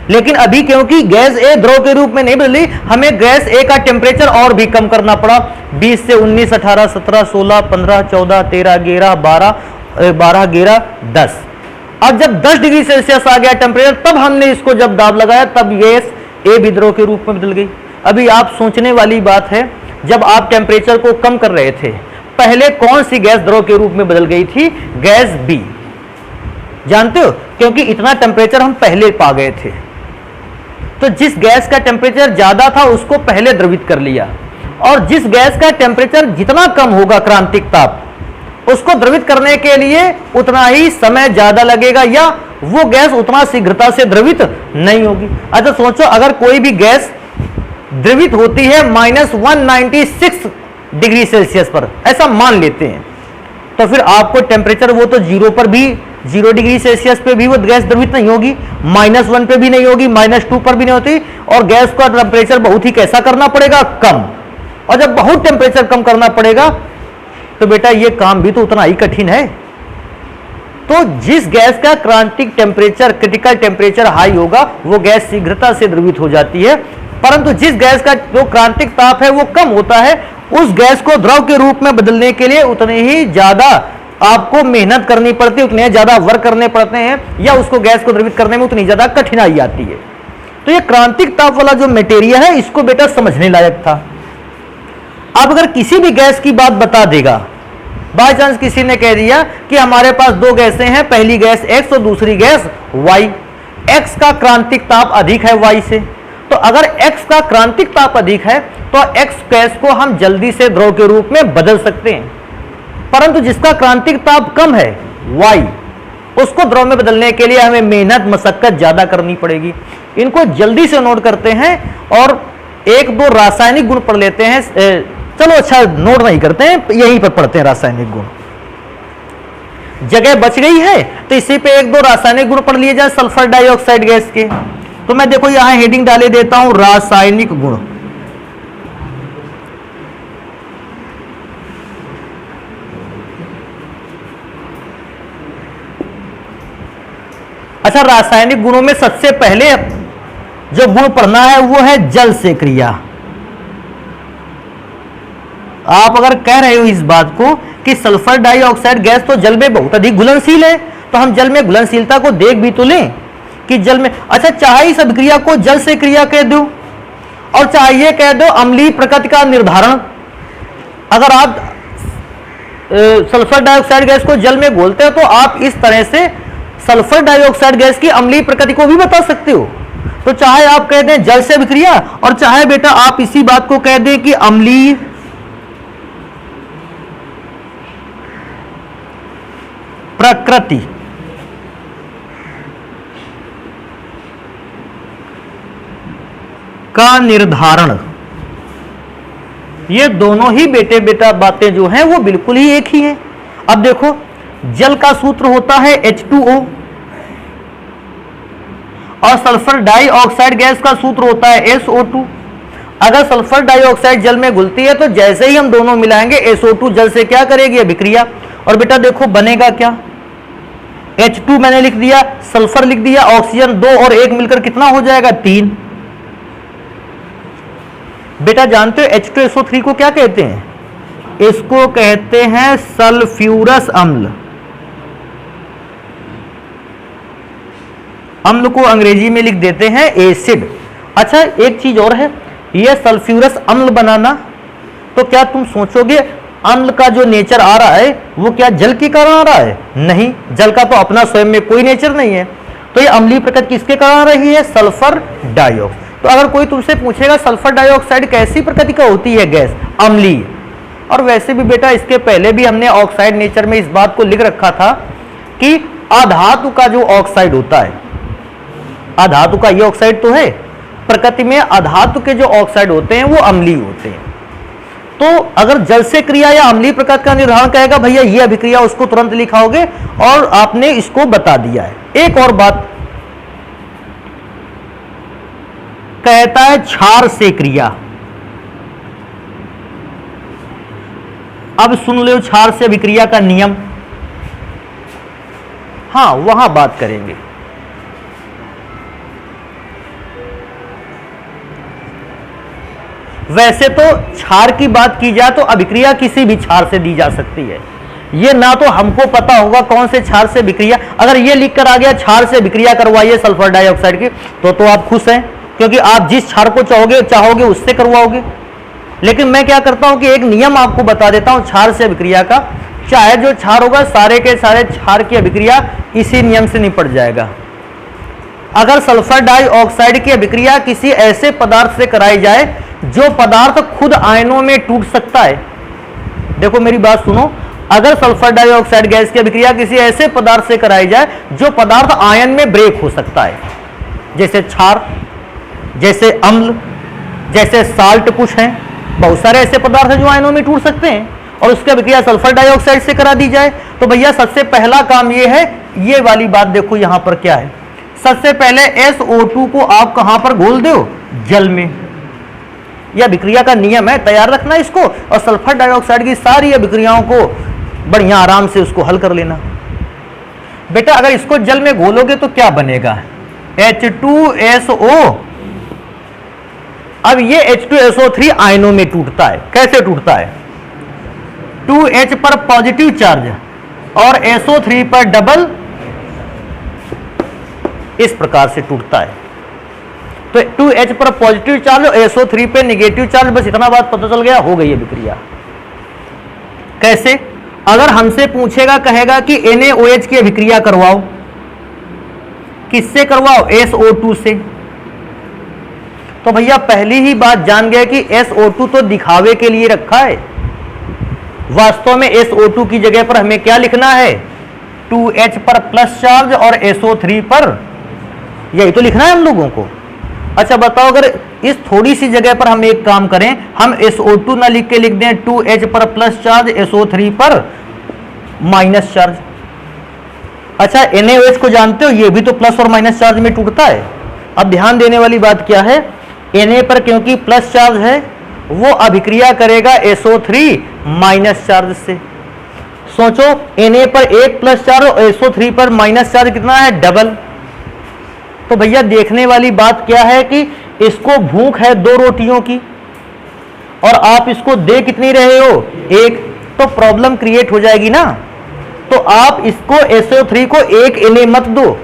S1: लेकिन अभी क्योंकि गैस ए द्रव के रूप में नहीं बदली, हमें गैस ए का टेम्परेचर और भी कम करना पड़ा। 20 से 19, 18, 17, 16, 15, 14, 13, 11, 12, 11, 10। अब जब 10 डिग्री सेल्सियस आ गया टेम्परेचर, तब हमने इसको जब दाब लगाया तब गैस ए भी द्रव के रूप में बदल गई। अभी आप सोचने वाली बात है, जब आप टेम्परेचर को कम कर रहे थे पहले कौन सी गैस द्रव के रूप में बदल गई थी, गैस बी। जानते हो, क्योंकि इतना टेम्परेचर हम पहले पा गए थे, तो जिस गैस का टेम्परेचर ज्यादा था उसको पहले द्रवित कर लिया और जिस गैस का टेम्परेचर जितना कम होगा क्रांतिक ताप, उसको द्रवित करने के लिए उतना ही समय ज्यादा लगेगा या वो गैस उतना शीघ्रता से द्रवित नहीं होगी। अच्छा सोचो, अगर कोई भी गैस द्रवित होती है -196 डिग्री सेल्सियस पर, ऐसा मान लेते हैं, तो फिर आपको टेम्परेचर वो तो 0 पर भी, 0 डिग्री सेल्सियस पे भी वो गैस द्रवित नहीं होगी, -1 पे भी नहीं होगी, -2 पर भी नहीं होती, और गैस का टेम्परेचर बहुत ही कैसा करना पड़ेगा, कम। और जब बहुत टेम्परेचर कम करना पड़ेगा तो बेटा ये काम भी तो उतना ही कठिन है। तो जिस गैस का क्रांतिक टेम्परेचर, क्रिटिकल टेम्परेचर हाई होगा, वो गैस शीघ्रता से द्रवित हो जाती है, परंतु जिस गैस का जो क्रांतिक ताप है वो कम होता है, उस गैस को द्रव के रूप में बदलने के लिए उतने ही ज्यादा आपको मेहनत करनी पड़ती है, उतने ज्यादा वर्क करने पड़ते हैं, या उसको गैस को द्रवित करने में उतनी ज्यादा कठिनाई आती है। तो ये क्रांतिक ताप वाला जो मटेरियल है, इसको बेटा समझने लायक था। अब अगर किसी भी गैस की बात बता देगा, बाय चांस किसी ने कह दिया कि हमारे पास दो गैसें हैं, पहली गैस X और दूसरी गैस Y, X का क्रांतिक ताप अधिक है Y से, तो अगर X का क्रांतिक ताप अधिक है तो X गैस को हम जल्दी से द्रव के रूप में बदल सकते हैं, परंतु जिसका क्रांतिक ताप कम है Y, उसको द्रव में बदलने के लिए हमें मेहनत मशक्कत ज्यादा करनी पड़ेगी। इनको जल्दी से नोट करते हैं और एक दो रासायनिक गुण पढ़ लेते हैं। चलो अच्छा, नोट नहीं करते हैं, यहीं पर पढ़ते हैं रासायनिक गुण। जगह बच गई है तो इसी पे एक दो रासायनिक गुण पढ़ लिए जाए सल्फर डाइऑक्साइड गैस के। तो मैं देखो यहां हेडिंग डाले देता हूं, रासायनिक गुण। अच्छा, रासायनिक गुणों में सबसे पहले जो गुण पढ़ना है वो है जल से क्रिया। आप अगर कह रहे हो इस बात को कि सल्फर डाइऑक्साइड गैस तो जल में बहुत अधिक घुलनशील है, तो हम जल में घुलनशीलता को देख भी तो लें कि जल में, अच्छा चाहे इस अभिक्रिया को जल से क्रिया कह दो और चाहे ये कह दो अम्लीय प्रकृति का निर्धारण। अगर आप सल्फर डाइऑक्साइड गैस को जल में घोलते हो तो आप इस तरह से सल्फर डाइऑक्साइड गैस की अम्लीय प्रकृति को भी बता सकते हो। तो चाहे आप कह दें जल से अभिक्रिया और चाहे बेटा आप इसी बात को कह दें कि अम्लीय प्रकृति। का निर्धारण, ये दोनों ही बेटा बातें जो हैं वो बिल्कुल ही एक ही हैं। अब देखो, जल का सूत्र होता है H2O और सल्फर डाइऑक्साइड गैस का सूत्र होता है SO2। अगर सल्फर डाइऑक्साइड जल में घुलती है तो जैसे ही हम दोनों मिलाएंगे SO2 जल से क्या करेगी, अभिक्रिया। और बेटा देखो बनेगा क्या, H2 मैंने लिख दिया, सल्फर लिख दिया, ऑक्सीजन 2 और 1 मिलकर कितना हो जाएगा, 3। बेटा जानते हो H2SO3 को क्या कहते हैं, इसको कहते हैं सल्फ्यूरस अम्ल। अम्ल को अंग्रेजी में लिख देते हैं एसिड। अच्छा एक चीज और है, यह सल्फ्यूरस अम्ल बनाना, तो क्या तुम सोचोगे अम्ल का जो नेचर आ रहा है वो क्या जल के कारण आ रहा है, नहीं, जल का तो अपना स्वयं में कोई नेचर नहीं है। तो ये अम्लीय प्रकृति किसके कारण आ रही है, सल्फर डाइऑक्साइड। तो अगर कोई तुमसे पूछेगा सल्फर डाइऑक्साइड कैसी प्रकृति का होती है गैस, अम्लीय। और वैसे भी बेटा इसके पहले भी हमने ऑक्साइड नेचर में इस बात को लिख रखा था कि अधातु का जो ऑक्साइड होता है, अधातु का ये ऑक्साइड तो है, प्रकृति में अधातु के जो ऑक्साइड होते हैं वो अम्लीय होते हैं। तो अगर जल से क्रिया या अम्लीय प्रकृति का निर्धारण कहेगा भैया ये अभिक्रिया, उसको तुरंत लिखाओगे और आपने इसको बता दिया है। एक और बात कहता है क्षार से क्रिया। अब सुन लो क्षार से अभिक्रिया का नियम, हाँ वहां बात करेंगे। वैसे तो क्षार की बात की जाए तो अभिक्रिया किसी भी क्षार से दी जा सकती है। ये ना तो हमको पता होगा कौन से क्षार से अभिक्रिया, अगर ये लिख कर आ गया क्षार से अभिक्रिया करवाइए सल्फर डाइऑक्साइड की, तो आप खुश हैं क्योंकि आप जिस क्षार को चाहोगे उससे करवाओगे। लेकिन मैं क्या करता हूं कि एक नियम आपको बता देता हूं क्षार से अभिक्रिया का, चाहे जो क्षार होगा सारे के सारे क्षार की अभिक्रिया इसी नियम से निपट जाएगा। अगर सल्फर डाइऑक्साइड की अभिक्रिया किसी ऐसे पदार्थ से कराई जाए जो पदार्थ खुद आयनों में टूट सकता है, देखो मेरी बात सुनो, अगर सल्फर डाइऑक्साइड गैस की अभिक्रिया किसी ऐसे पदार्थ से कराई जाए जो पदार्थ आयन में ब्रेक हो सकता है, जैसे क्षार, जैसे अम्ल, जैसे साल्ट, कुछ हैं, बहुत सारे ऐसे पदार्थ हैं जो आयनों में टूट सकते हैं, और उसकी अभिक्रिया सल्फर डाइऑक्साइड से करा दी जाए, तो भैया सबसे पहला काम ये है, ये वाली बात देखो यहां पर क्या है। सबसे पहले SO2 को आप कहां पर घोल दो? जल में। यह अभिक्रिया का नियम है, तैयार रखना इसको, और सल्फर डाइऑक्साइड की सारी अभिक्रियाओं को बढ़िया आराम से उसको हल कर लेना। बेटा अगर इसको जल में घोलोगे तो क्या बनेगा? H2SO। अब ये H2SO3 आयनों में टूटता है। कैसे टूटता है? 2H पर पॉजिटिव चार्ज और SO3 पर डबल, इस प्रकार से टूटता है। तो 2H पर पॉजिटिव चार्ज और SO3 पे नेगेटिव चार्ज, बस इतना बात पता चल गया, हो गई है अभिक्रिया। कैसे? अगर हमसे पूछेगा, कहेगा कि NaOH की अभिक्रिया करवाओ, किससे करवाओ? SO2 से। तो भैया पहली ही बात जान गए कि SO2 तो दिखावे के लिए रखा है, वास्तव में SO2 की जगह पर हमें क्या लिखना है? 2H पर प्लस चार्ज और SO3 पर, यही तो लिखना है हम लोगों को। अच्छा बताओ, अगर इस थोड़ी सी जगह पर हम एक काम करें, हम SO2 ना लिख के लिख दें 2H पर प्लस चार्ज, SO3 पर माइनस चार्ज। अच्छा NaOH को जानते हो, ये भी तो प्लस और माइनस चार्ज में टूटता है। अब ध्यान देने वाली बात क्या है, Na पर क्योंकि प्लस चार्ज है, वो अभिक्रिया करेगा SO3 माइनस चार्ज से। सोचो Na पर एक प्लस चार्ज और SO3 पर माइनस चार्ज कितना है? डबल। तो भैया देखने वाली बात क्या है कि इसको भूख है 2 रोटियों की और आप इसको दे कितनी रहे हो? एक, तो प्रॉब्लम क्रिएट हो जाएगी ना। तो आप इसको SO3 को एक Na मत दो,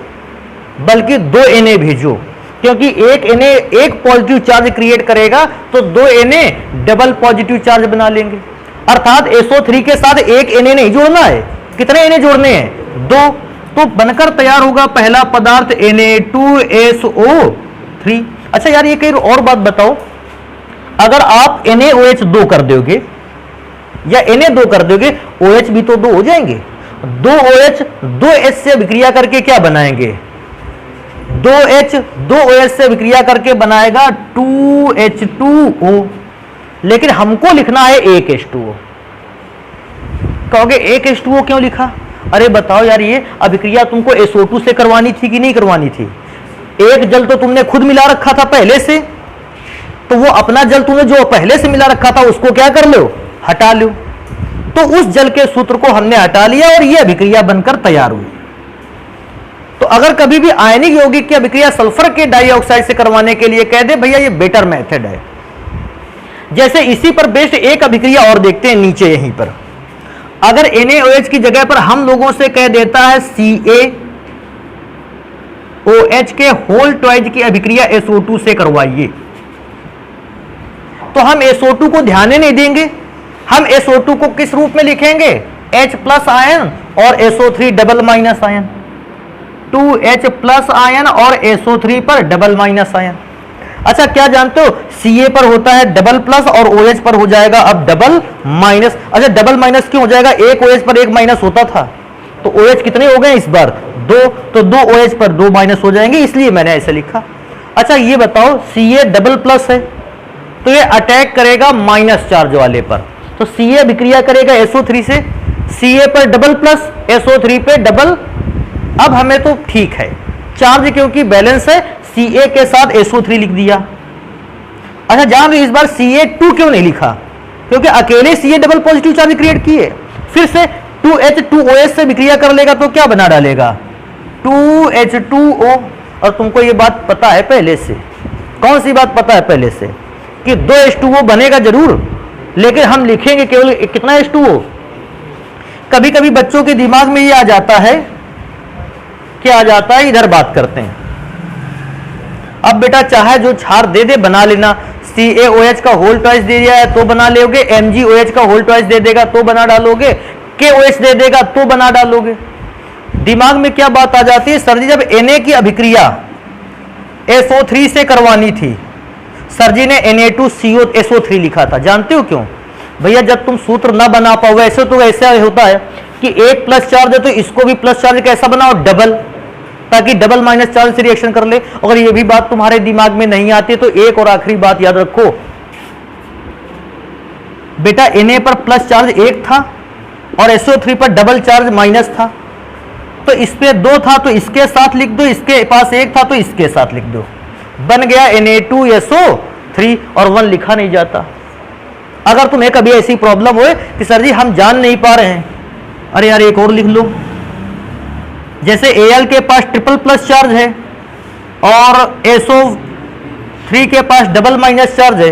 S1: बल्कि 2 Na भेजो, क्योंकि एक Na एक पॉजिटिव चार्ज क्रिएट करेगा तो 2 Na डबल पॉजिटिव चार्ज बना लेंगे। अर्थात SO3 के साथ एक Na नहीं जोड़ना है, कितने Na जोड़ने हैं? 2। तो बनकर तैयार होगा पहला पदार्थ Na2SO3। अच्छा यार ये कई और बात बताओ, अगर आप NaOH 2 कर दोगे या Na 2 कर दोगे, OH भी तो 2 हो जाएंगे। 2OH 2H से अभिक्रिया करके क्या बनाएंगे? 2H 2OH से अभिक्रिया करके बनाएगा 2H2O, लेकिन हमको लिखना है 1H2O। कहोगे 1H2O क्यों लिखा? अरे बताओ यार, ये अभिक्रिया तुमको SO2 से करवानी थी कि नहीं करवानी थी? एक जल तो तुमने खुद मिला रखा था पहले से, तो वो अपना जल तुमने जो पहले से मिला रखा था उसको क्या कर लो? हटा लो। तो उस जल के सूत्र को हमने हटा लिया और ये अभिक्रिया बनकर तैयार हुई। तो अगर कभी भी आयनिक यौगिक की अभिक्रिया सल्फर के डाइऑक्साइड से करवाने के लिए कह दे, भैया ये बेटर मेथड है। जैसे इसी पर बेस्ड एक अभिक्रिया और देखते हैं नीचे यहीं पर। अगर NaOH की जगह पर हम लोगों से कह देता है CaOH के होल ट्वाइज की अभिक्रिया SO2 से करवाइए, तो हम SO2 को ध्यान ही नहीं देंगे। हम SO2 को किस रूप में लिखेंगे? H प्लस आयन और SO3 double minus ion. 2H plus ion और SO3 पर डबल माइनस आयन। अच्छा क्या जानते हो, Ca पर होता है डबल प्लस और OH पर हो जाएगा अब डबल माइनस। अच्छा डबल माइनस क्यों हो जाएगा? एक OH पर एक माइनस होता था, तो OH कितने हो गए इस बार? 2, तो 2 OH पर 2 माइनस हो जाएंगे, इसलिए मैंने ऐसे लिखा। अच्छा ये बताओ, Ca डबल प्लस है तो ये अटैक करेगा माइनस चार्ज वाले पर, तो Ca अभिक्रिया करेगा SO3 से, Ca पर डबल प्लस, SO3 पे डबल। अब हमें तो ठीक है, चार्ज क्योंकि बैलेंस है, Ca के साथ SO3 लिख दिया। अच्छा जान रहे इस बार Ca2 क्यों नहीं लिखा? क्योंकि अकेले Ca double positive charge create किए, फिर से 2H 2OH से विक्रिया कर लेगा तो क्या बना डालेगा? 2H2O। और तुमको ये बात पता है पहले से। कौन सी बात पता है पहले से? कि 2H2O बनेगा जरूर, लेकिन हम लिखेंगे केवल कितना H2O। कभी कभी बच्चों के दिमाग में ये आ जाता है, क्या आ जाता है, इधर बात करते हैं। अब बेटा चाहे जो क्षार दे दे बना लेना, CaOH का होल ट्वाइस दे दिया है तो बना लोगे, MgOH का होल ट्वाइस दे देगा तो बना डालोगे, KOH दे देगा तो बना डालोगे। दिमाग में क्या बात आ जाती है, सर जी जब Na की अभिक्रिया SO3 से करवानी थी, सर जी ने Na2CO SO3 लिखा था। जानते हो क्यों? भैया जब तुम सूत्र ना बना पाओ, वैसे तो ऐसा होता है कि एक प्लस चार्ज है तो इसको भी प्लस चार्ज कैसा बनाओ, डबल, ताकि डबल माइनस चार्ज से रिएक्शन कर ले। अगर ये भी बात तुम्हारे दिमाग में नहीं आती तो एक और आखिरी बात याद रखो बेटा, Na पर प्लस चार्ज 1 था और SO3 पर डबल चार्ज माइनस था, तो इस पे 2 था तो इसके साथ लिख दो, इसके पास 1 था तो इसके साथ लिख दो, बन गया Na2SO3 और 1 लिखा नहीं जाता। अगर तुम्हें कभी ऐसी प्रॉब्लम हो कि सर जी हम जान नहीं पा रहे हैं, अरे यार एक और लिख लो, जैसे Al के पास ट्रिपल प्लस चार्ज है और SO3 के पास डबल माइनस चार्ज है,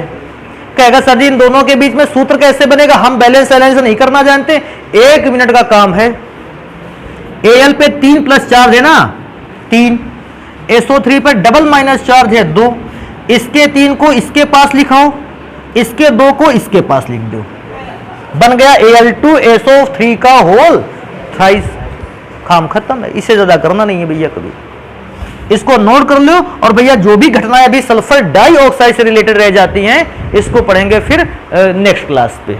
S1: कहेगा सर जी इन दोनों के बीच में सूत्र कैसे बनेगा, हम बैलेंस बैलेंस नहीं करना जानते। 1 मिनट का काम है, Al पे 3 प्लस चार्ज है ना 3, SO3 पे डबल माइनस चार्ज है 2, इसके 3 को इसके पास लिखाओ, इसके 2 को इसके पास लिख दो, बन गया Al2SO3 का होल थ्राइस, काम खत्म है। इससे ज्यादा करना नहीं है भैया कभी, इसको नोट कर लो। और भैया जो भी घटनाएं अभी सल्फर डाइऑक्साइड से रिलेटेड रह जाती हैं इसको पढ़ेंगे फिर नेक्स्ट क्लास पे।